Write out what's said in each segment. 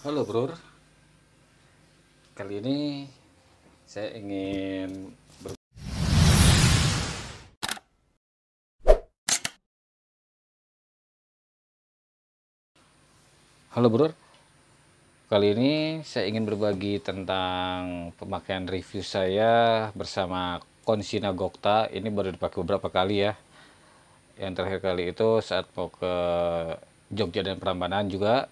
Halo Bro, kali ini saya ingin Halo Bro, kali ini saya ingin berbagi tentang pemakaian review saya bersama Konsina Gokta. Ini baru dipakai beberapa kali ya. Yang terakhir kali itu saat mau ke Jogja dan Prambanan juga.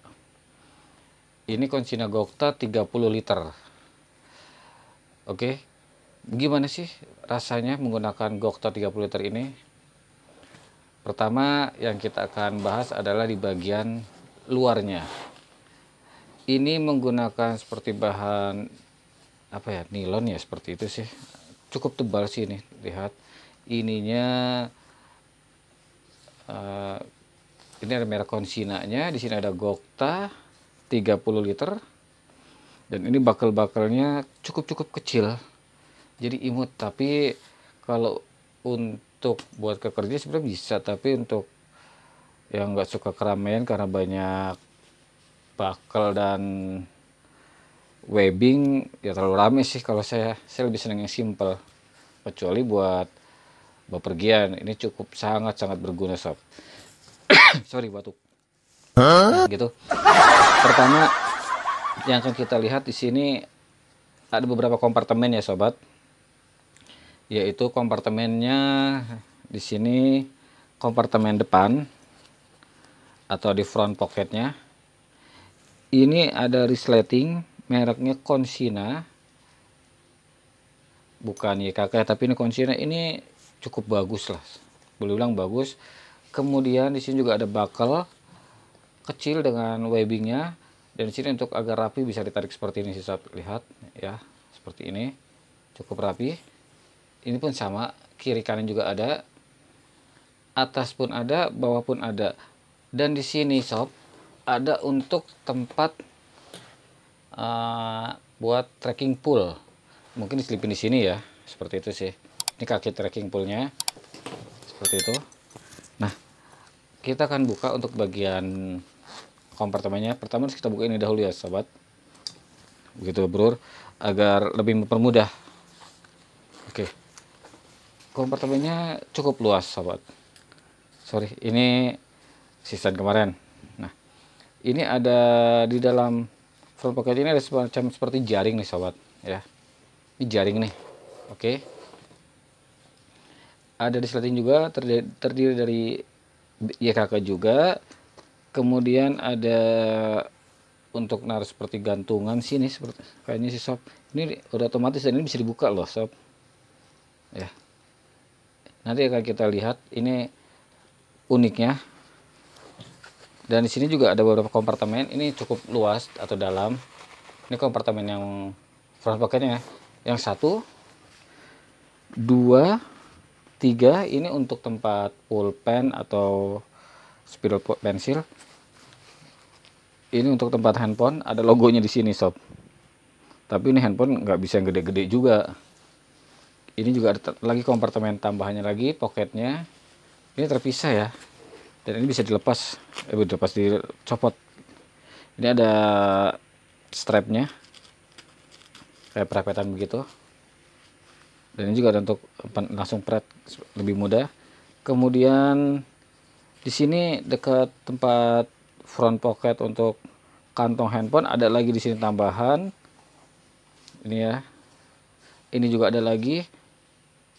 Ini Konsina Gokta 30 liter. Oke, gimana sih rasanya menggunakan Gokta 30 liter ini? Pertama yang kita akan bahas adalah di bagian luarnya. Ini menggunakan seperti bahan apa ya, nilon ya, seperti itu sih. Cukup tebal sih ini, lihat. Ininya uh, ini ada merek Konsinanya, di sini ada Gokta 30 liter. Dan ini bakel-bakelnya cukup-cukup kecil. Jadi imut, tapi kalau untuk buat ke kerja sebenarnya bisa, tapi untuk yang nggak suka keramaian karena banyak bakel dan webbing ya terlalu rame sih. Kalau saya lebih senang yang simple, kecuali buat bepergian ini cukup sangat berguna sob. Sorry, batuk. Nah, gitu. Pertama yang akan kita lihat di sini ada beberapa kompartemen ya sobat, yaitu kompartemennya di sini. Kompartemen depan atau di front pocketnya ini ada resleting mereknya Konsina, bukan YKK tapi ini Konsina. Ini cukup bagus lah, boleh bilang bagus. Kemudian di sini juga ada bakel kecil dengan webbingnya, dan di sini untuk agar rapi bisa ditarik seperti ini sih sob. Lihat ya, seperti ini cukup rapi. Ini pun sama, kiri kanan juga ada, atas pun ada, bawah pun ada. Dan di sini sob ada untuk tempat buat trekking pool, mungkin diselipin di sini ya, seperti itu sih. Ini kaki trekking poolnya seperti itu. Nah, kita akan buka untuk bagian kompartemennya. Pertama kita buka ini dahulu ya sobat, begitu bro, agar lebih mempermudah. Oke, kompartemennya cukup luas sobat. Sorry, ini season kemarin. Nah, ini ada di dalam front pocket ini ada semacam seperti jaring nih sobat ya. Ini jaring nih. Oke, ada di resleting juga, terdiri dari YKK juga. Kemudian ada untuk naruh seperti gantungan sini, seperti kayaknya sih sob. Ini udah otomatis dan ini bisa dibuka loh sob ya. Nanti akan kita lihat ini uniknya. Dan di sini juga ada beberapa kompartemen. Ini cukup luas atau dalam. Ini kompartemen yang front pocketnya, yang 1, 2, 3 ini untuk tempat pulpen atau spiral pensil. Ini untuk tempat handphone, ada logonya di sini sob. Tapi ini handphone nggak bisa yang gede-gede juga. Ini juga ada lagi kompartemen tambahannya lagi, pocketnya. Ini terpisah ya. Dan ini bisa dilepas, dicopot. Ini ada strapnya, kayak perapetan begitu. Dan ini juga ada untuk langsung pret lebih mudah. Kemudian di sini dekat tempat front pocket untuk kantong handphone ada lagi di sini tambahan. Ini ya. Ini juga ada lagi.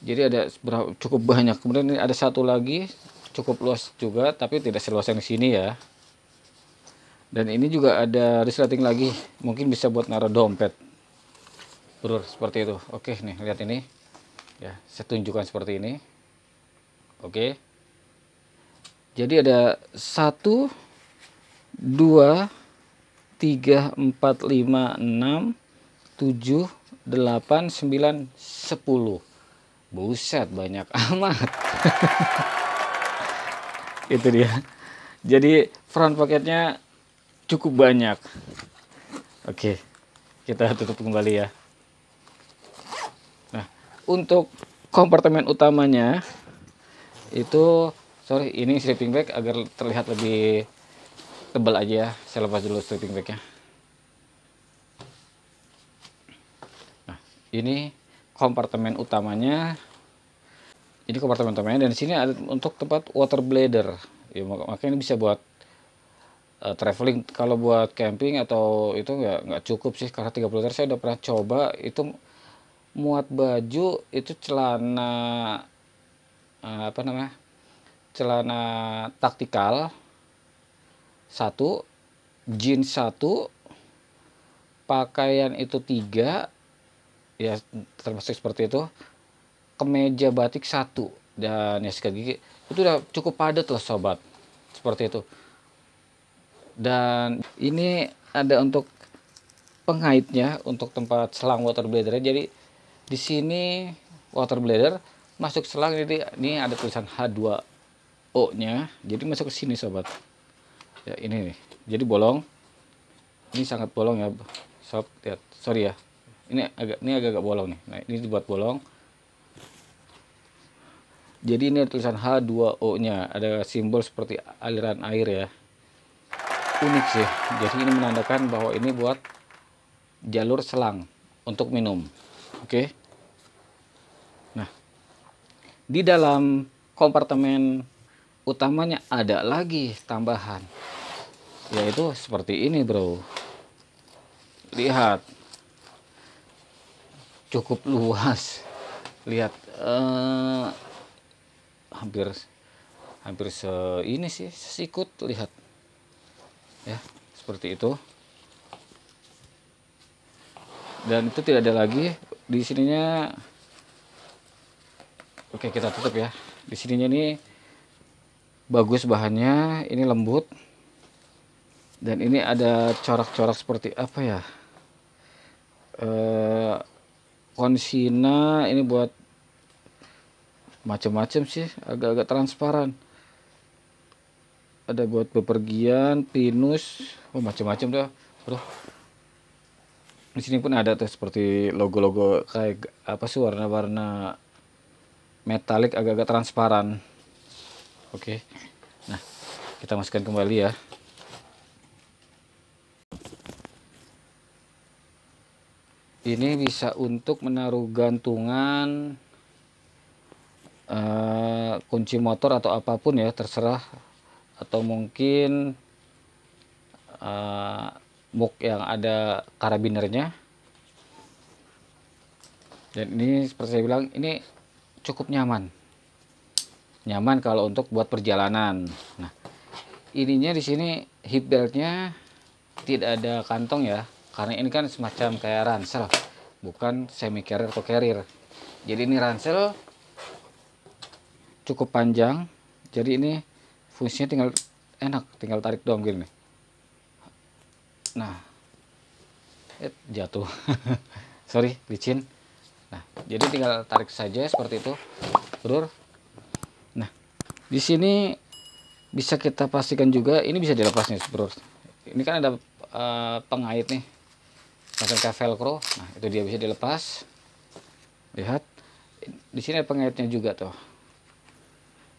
Jadi ada cukup banyak. Kemudian ini ada satu lagi cukup luas juga, tapi tidak seluas yang di sini ya. Dan ini juga ada resleting lagi, mungkin bisa buat naruh dompet bro, seperti itu. Oke nih, lihat ini ya, saya tunjukkan seperti ini. Oke, jadi ada 1, 2, 3, 4, 5, 6, 7, 8, 9, 10. Buset, banyak amat. Itu dia. Jadi front pocketnya cukup banyak. Oke, kita tutup kembali ya. Nah, untuk kompartemen utamanya itu, sorry, ini sleeping bag agar terlihat lebih tebal aja. Saya lepas dulu sleeping bagnya. Ini kompartemen utamanya. Ini kompartemen utamanya, dan di sini ada untuk tempat water bladder. Ya, makanya ini bisa buat traveling. Kalau buat camping atau itu nggak cukup sih, karena 30 liter saya udah pernah coba itu muat baju, itu celana apa namanya, celana taktikal satu, jeans satu, pakaian itu 3 ya, termasuk seperti itu, kemeja batik satu, dan ya sikat gigi. Itu udah cukup padat loh sobat, seperti itu. Dan ini ada untuk pengaitnya untuk tempat selang water bladder. Jadi di sini water bladder masuk selang, jadi ini ada tulisan H2O nya, jadi masuk ke sini sobat ya. Ini nih, jadi bolong, ini sangat bolong ya sob, lihat, sorry ya, ini agak bolong nih. Nah, ini dibuat bolong, jadi ini ada tulisan H2O nya, ada simbol seperti aliran air ya. Unik sih, jadi ini menandakan bahwa ini buat jalur selang untuk minum. Oke. Nah, di dalam kompartemen utamanya ada lagi tambahan, yaitu seperti ini bro. Lihat, cukup luas. Lihat, hampir ini sih, sesikut. Lihat ya, seperti itu. Dan itu tidak ada lagi di sininya. Oke, kita tutup ya. Di sininya ini bagus bahannya, ini lembut, dan ini ada corak-corak seperti apa ya, konsina. Ini buat macam-macam sih, agak-agak transparan. Ada buat bepergian, pinus, macam-macam dah bro. Di sini pun ada tuh seperti logo-logo kayak apa sih, warna-warna metalik, agak-agak transparan. Oke. Nah, kita masukkan kembali ya. Ini bisa untuk menaruh gantungan, kunci motor atau apapun ya, terserah. Atau mungkin muk yang ada karabinernya. Dan ini seperti saya bilang, ini cukup nyaman kalau untuk buat perjalanan. Nah, ininya di sini hip beltnya tidak ada kantong ya, karena ini kan semacam kayak ransel, bukan semi carrier atau carrier. Jadi ini ransel cukup panjang, jadi ini fungsinya tinggal enak, tinggal tarik doang gini. Nah, jatuh. Sorry, licin. Nah, jadi tinggal tarik saja seperti itu, bro. Nah, di sini bisa kita pastikan juga ini bisa dilepas nih, bro. Ini kan ada pengait nih, macam kayak velcro. Nah, itu dia bisa dilepas. Lihat, di sini ada pengaitnya juga tuh.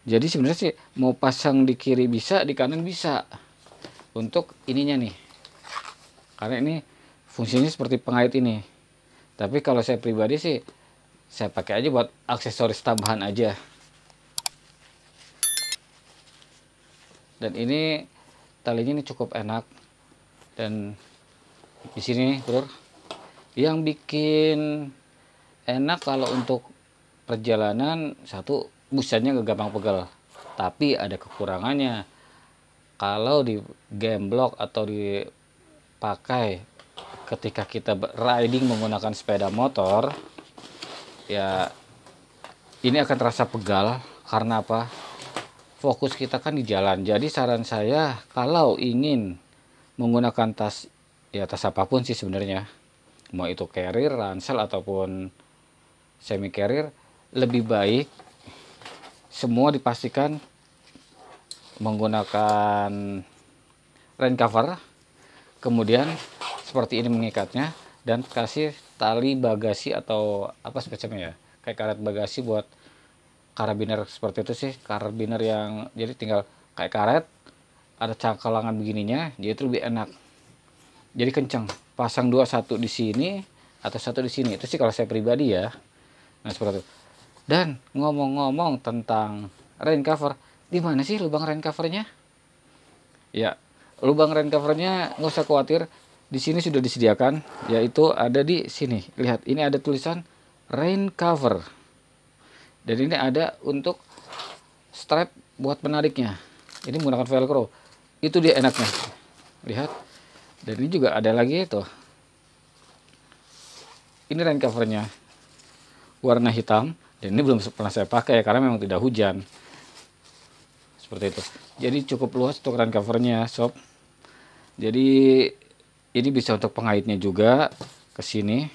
Jadi sebenarnya sih mau pasang di kiri bisa, di kanan bisa. Untuk ininya nih, karena ini fungsinya seperti pengait ini. Tapi kalau saya pribadi sih, saya pakai aja buat aksesoris tambahan aja. Dan ini talinya ini cukup enak. Dan di sini, bro, yang bikin enak kalau untuk perjalanan, satu, busanya gak gampang pegal. Tapi ada kekurangannya. Kalau di game block atau dipakai ketika kita riding menggunakan sepeda motor, ya ini akan terasa pegal. Karena apa? Fokus kita kan di jalan. Jadi saran saya, kalau ingin menggunakan tas, ya tas apapun sih sebenarnya, mau itu carrier, ransel ataupun semi carrier, lebih baik semua dipastikan menggunakan rain cover, kemudian seperti ini mengikatnya, dan kasih tali bagasi atau apa semacamnya ya, kayak karet bagasi buat karabiner seperti itu sih. Karabiner yang jadi tinggal kayak karet, ada cangkalangan begininya, jadi itu lebih enak, jadi kencang. Pasang 21 di sini, atau satu di sini. Itu sih kalau saya pribadi ya. Nah, seperti itu. Dan ngomong-ngomong tentang rain cover, di mana sih lubang rain covernya? Ya, lubang rain covernya nggak usah khawatir, di sini sudah disediakan, yaitu ada di sini. Lihat, ini ada tulisan rain cover. Dan ini ada untuk strap buat penariknya. Ini menggunakan velcro. Itu dia enaknya. Lihat. Dan ini juga ada lagi itu. Ini rain covernya warna hitam, dan ini belum pernah saya pakai karena memang tidak hujan. Seperti itu. Jadi cukup luas untuk rain covernya, sob. Jadi ini bisa untuk pengaitnya juga ke sini.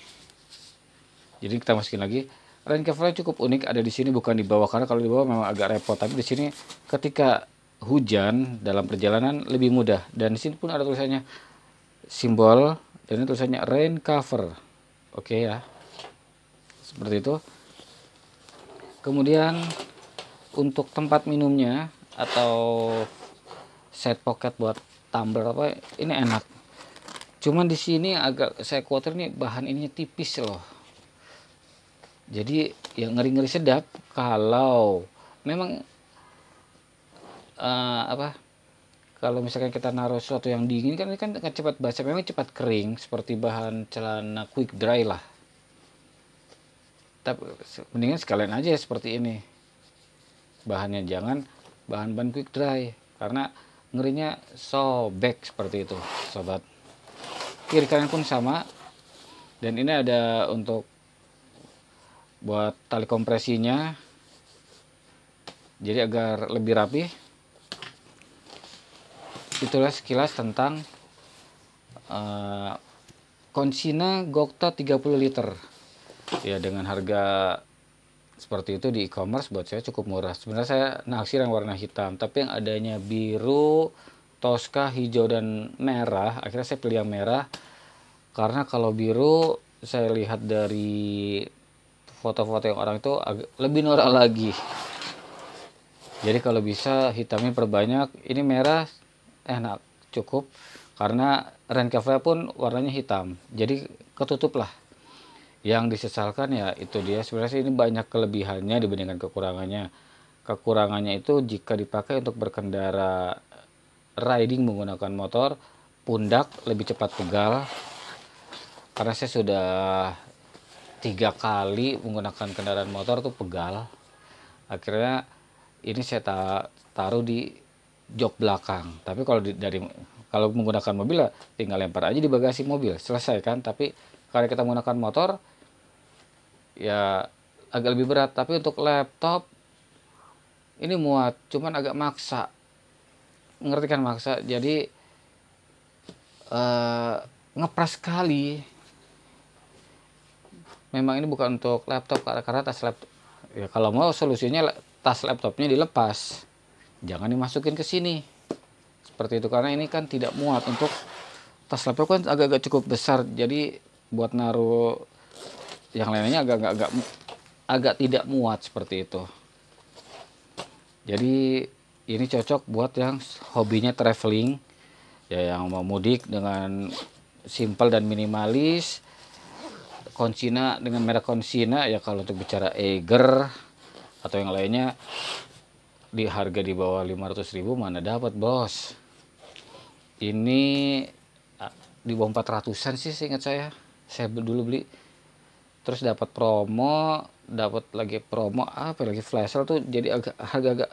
Jadi kita masukin lagi. Rain covernya cukup unik, ada di sini bukan di bawah, karena kalau di bawah memang agak repot. Tapi di sini ketika hujan dalam perjalanan lebih mudah. Dan di sini pun ada tulisannya simbol, dan ini tulisannya rain cover. Oke ya. Seperti itu. Kemudian untuk tempat minumnya atau set pocket buat tumbler apa, ini enak. Cuman di sini agak saya khawatir nih bahan ininya tipis loh. Jadi ya ngeri-ngeri sedap kalau memang kalau misalkan kita naruh sesuatu yang dingin kan ini kan cepat basah, memang cepat kering seperti bahan celana quick dry lah. Tapi mendingan sekalian aja seperti ini bahannya, jangan bahan-bahan quick dry karena ngerinya sobek seperti itu, sobat. Kiri kanan pun sama, dan ini ada untuk buat tali kompresinya, jadi agar lebih rapi. Itulah sekilas tentang Conchina Gokta 30 liter ya, dengan harga seperti itu di e-commerce buat saya cukup murah. Sebenarnya saya naksir yang warna hitam, tapi yang adanya biru, toska, hijau, dan merah, akhirnya saya pilih yang merah. Karena kalau biru saya lihat dari foto-foto yang orang itu lebih norak lagi. Jadi kalau bisa hitamnya perbanyak. Ini merah enak, cukup, karena rain cover pun warnanya hitam, jadi ketutup lah. Yang disesalkan ya itu dia, sebenarnya ini banyak kelebihannya dibandingkan kekurangannya. Kekurangannya itu jika dipakai untuk berkendara riding menggunakan motor, pundak lebih cepat pegal. Karena saya sudah 3 kali menggunakan kendaraan motor tuh pegal. Akhirnya ini saya taruh di jok belakang. Tapi kalau menggunakan mobil tinggal lempar aja di bagasi mobil, selesai kan. Tapi kalau kita menggunakan motor ya agak lebih berat. Tapi untuk laptop ini muat, cuman agak maksa, ngerti kan, maksa. Jadi ngepres sekali. Memang ini bukan untuk laptop, karena tas laptop ya, kalau mau solusinya tas laptopnya dilepas, jangan dimasukin ke sini seperti itu, karena ini kan tidak muat. Untuk tas laptop kan agak-agak cukup besar, jadi buat naruh yang lainnya agak tidak muat seperti itu. Jadi ini cocok buat yang hobinya traveling ya, yang mau mudik dengan simple dan minimalis. Conchina dengan merek Conchina ya, kalau untuk bicara Eiger atau yang lainnya di harga di bawah 500.000 mana dapat, bos. Ini di bawah 400-an sih seingat saya dulu beli. Terus dapat promo, dapat lagi promo apa lagi, flash sale tuh, jadi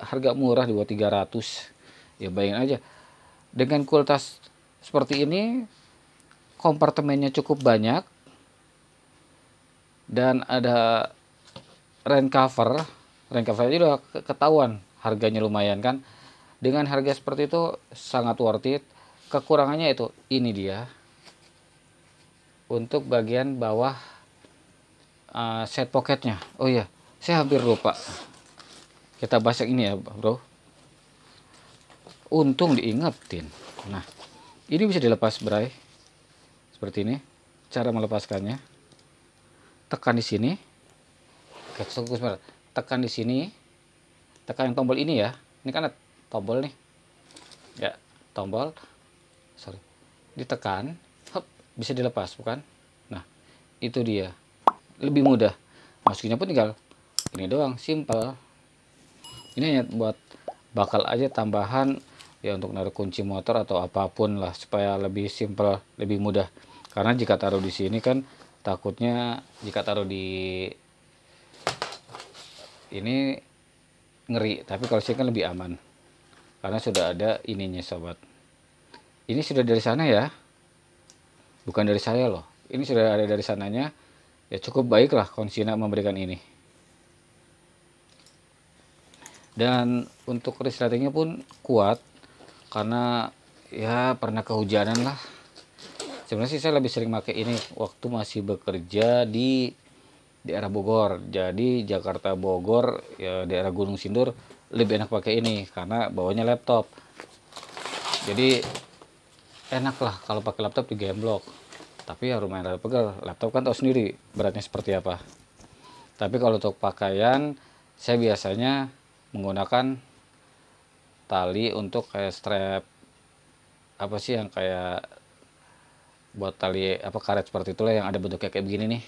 harga murah di bawah 300. Ya bayangin aja, dengan kualitas seperti ini, kompartemennya cukup banyak, dan ada rain cover aja udah ketahuan harganya lumayan kan. Dengan harga seperti itu sangat worth it. Kekurangannya itu ini dia, untuk bagian bawah set pocketnya. Oh iya, saya hampir lupa, kita bahas yang ini ya bro, untung diingetin. Nah, ini bisa dilepas bray, seperti ini cara melepaskannya. Tekan di sini, tekan di sini, tekan yang tombol ini ya, ini kan ada tombol nih ya, tombol, ditekan, hop, bisa dilepas bukan. Nah, Itu dia, lebih mudah. Masukinnya pun tinggal ini doang, simple. Ini hanya buat bakal aja tambahan ya, untuk naruh kunci motor atau apapun lah, supaya lebih simple, lebih mudah. Karena jika taruh di sini kan takutnya jika taruh di ini ngeri, tapi kalau sini kan lebih aman karena sudah ada ininya sobat. Ini sudah dari sana ya, bukan dari saya loh, ini sudah ada dari sananya. Ya cukup baiklah Konsina memberikan ini. Dan untuk resletingnya pun kuat karena ya pernah kehujanan lah. Sebenarnya sih saya lebih sering pakai ini waktu masih bekerja di daerah Bogor. Jadi Jakarta Bogor ya, daerah Gunung Sindur lebih enak pakai ini karena bawanya laptop. Jadi enak lah kalau pakai laptop di Gameblok. Tapi ya lumayan rada pegel. Laptop kan tahu sendiri beratnya seperti apa. Tapi kalau untuk pakaian saya biasanya menggunakan tali untuk kayak strap, apa sih yang kayak buat tali apa karet seperti itulah, yang ada bentuknya kayak begini nih.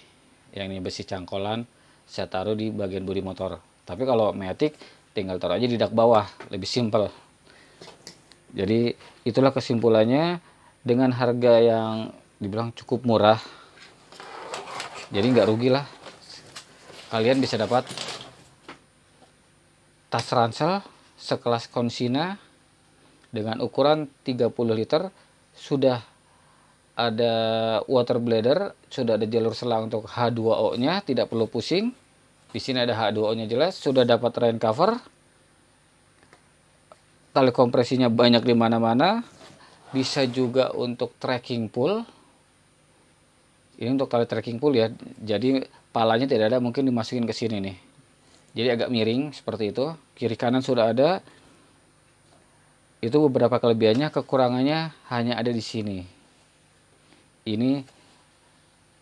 Yang ini besi cangkolan, saya taruh di bagian bodi motor. Tapi kalau Matic tinggal taruh aja di dak bawah, lebih simpel. Jadi itulah kesimpulannya, dengan harga yang dibilang cukup murah, jadi nggak rugi lah. Kalian bisa dapat tas ransel sekelas Konsina dengan ukuran 30 liter, sudah ada water bladder, sudah ada jalur selang untuk H2O-nya, tidak perlu pusing. Di sini ada H2O-nya jelas, sudah dapat rain cover. Tali kompresinya banyak di mana-mana. Bisa juga untuk trekking pull. Ini untuk tali trekking pull ya. Jadi palanya tidak ada, mungkin dimasukin ke sini nih. Jadi agak miring seperti itu. Kiri kanan sudah ada. Itu beberapa kelebihannya, kekurangannya hanya ada di sini. Ini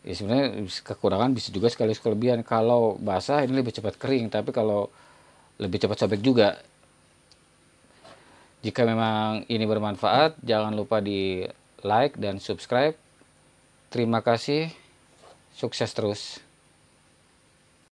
ya sebenarnya kekurangan bisa juga sekaligus kelebihan. Kalau basah ini lebih cepat kering, tapi kalau lebih cepat sobek juga. Jika memang ini bermanfaat, jangan lupa di like dan subscribe. Terima kasih, sukses terus.